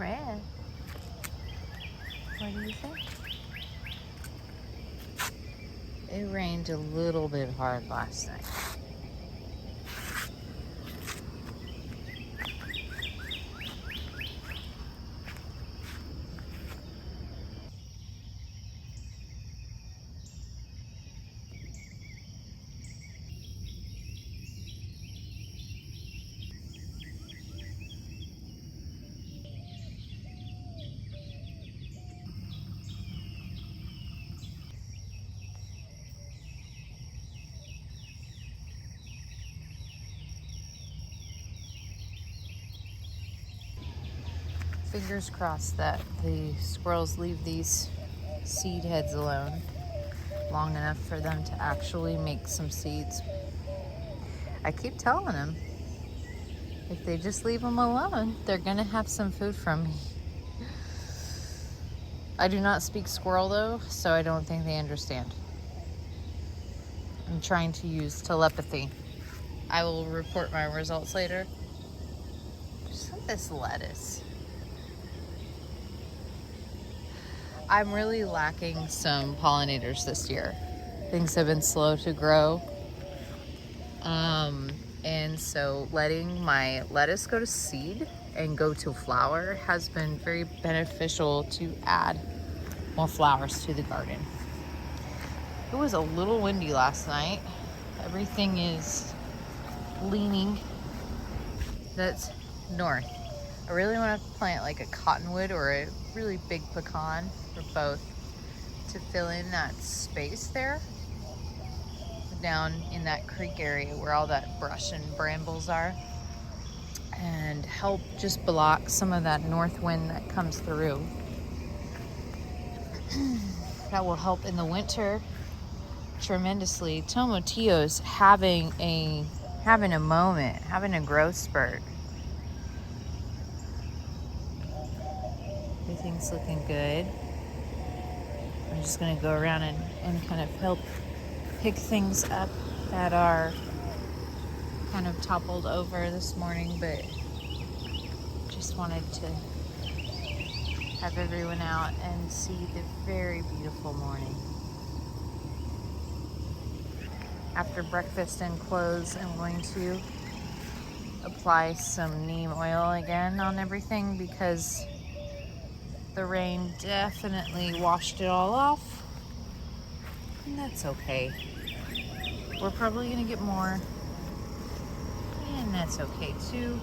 red. What do you think? It rained a little bit hard last night. Fingers crossed that the squirrels leave these seed heads alone long enough for them to actually make some seeds. I keep telling them, if they just leave them alone, they're gonna have some food from me. I do not speak squirrel though, so I don't think they understand. I'm trying to use telepathy. I will report my results later. Just like this lettuce. I'm really lacking some pollinators this year. Things have been slow to grow. And so letting my lettuce go to seed and go to flower has been very beneficial to add more flowers to the garden. It was a little windy last night. Everything is leaning. That's north. I really want to plant like a cottonwood or a really big pecan, or both, to fill in that space there down in that creek area where all that brush and brambles are, and help just block some of that north wind that comes through. That will help in the winter tremendously. Tomatillo's having a moment, having a growth spurt. Everything's looking good. I'm just gonna go around and kind of help pick things up that are kind of toppled over this morning, but just wanted to have everyone out and see the very beautiful morning. After breakfast and clothes, I'm going to apply some neem oil again on everything because the rain definitely washed it all off, and that's okay. We're probably gonna get more, and that's okay too.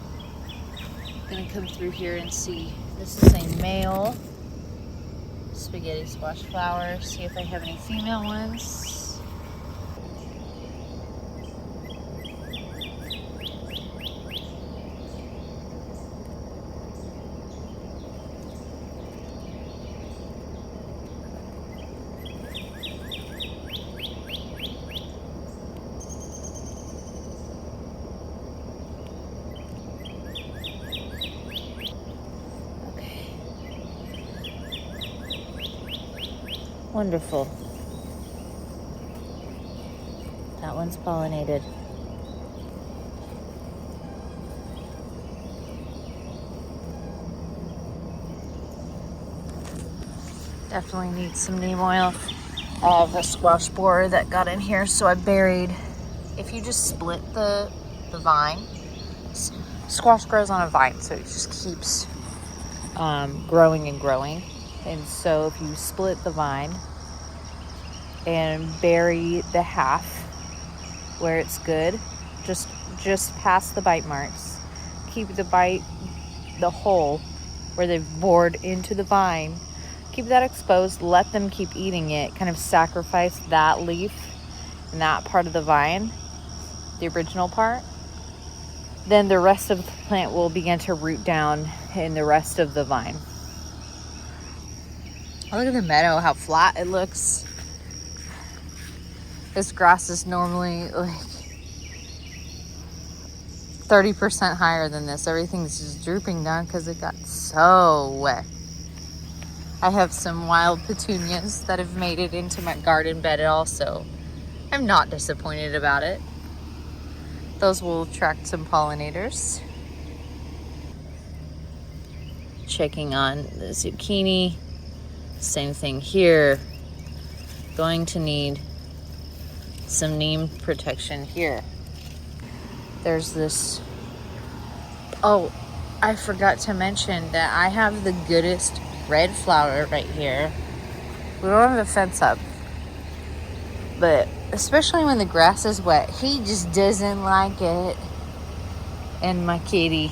Gonna come through here and see. This is a male spaghetti squash flower. See if I have any female ones. Wonderful. That one's pollinated. Definitely need some neem oil. I have a squash borer that got in here, so I buried. If you just split the vine, squash grows on a vine, so it just keeps growing and growing. And so if you split the vine and bury the half where it's good, just past the bite marks, keep the hole where they've bored into the vine, keep that exposed, let them keep eating it, kind of sacrifice that leaf and that part of the vine, the original part. Then the rest of the plant will begin to root down in the rest of the vine. Look at the meadow, how flat it looks. This grass is normally like 30% higher than this. Everything's just drooping down because it got so wet. I have some wild petunias that have made it into my garden bed also. I'm not disappointed about it. Those will attract some pollinators. checking on the zucchini. Same thing here. Going to need some neem protection here. There's this, oh, I forgot to mention that I have the goodest red flower right here. We don't have a fence up, but especially when the grass is wet, he just doesn't like it. And my kitty.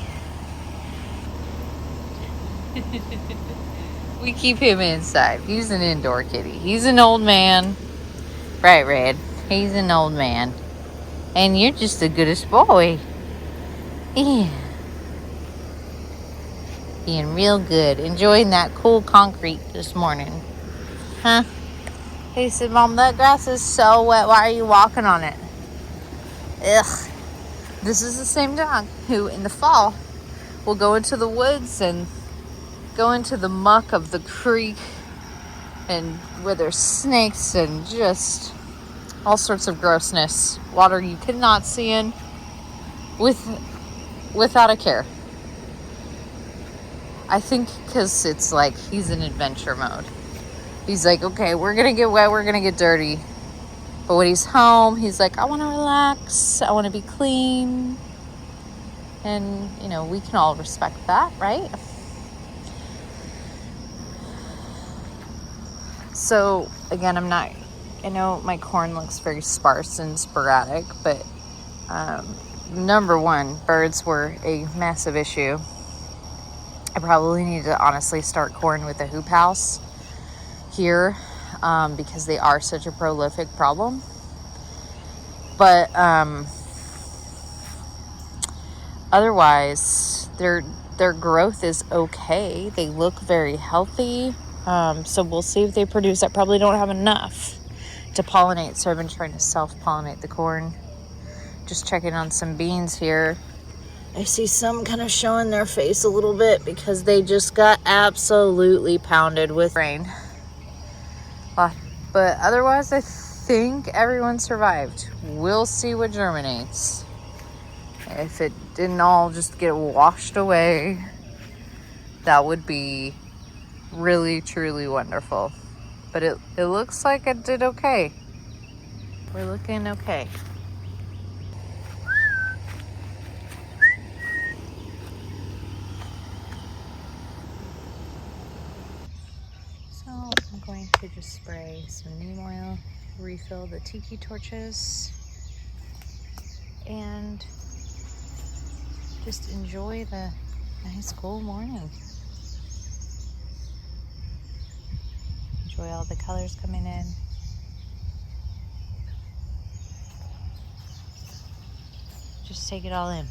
We keep him inside. He's an indoor kitty. He's an old man. Right, Red? He's an old man. And you're just the goodest boy. Yeah. Being real good. Enjoying that cool concrete this morning. Huh? He said, Mom, that grass is so wet. Why are you walking on it? Ugh. This is the same dog who in the fall will go into the woods and go into the muck of the creek and where there's snakes and just all sorts of grossness. Water you cannot see in without a care. I think because it's like he's in adventure mode. He's like, okay, we're going to get wet, we're going to get dirty. But when he's home, he's like, I want to relax. I want to be clean. And, you know, we can all respect that, right? So, again, I know my corn looks very sparse and sporadic, but number one, birds were a massive issue. I probably need to honestly start corn with a hoop house here because they are such a prolific problem. But otherwise, their growth is okay. They look very healthy. So we'll see if they produce. I probably don't have enough to pollinate, so I've been trying to self-pollinate the corn. Just checking on some beans here. I see some kind of showing their face a little bit because they just got absolutely pounded with rain. But otherwise, I think everyone survived. We'll see what germinates. If it didn't all just get washed away, that would be really, truly wonderful. But it looks like it did okay. We're looking okay. So I'm going to just spray some neem oil, refill the tiki torches, and just enjoy the nice cool morning. Enjoy all the colors coming in. Just take it all in.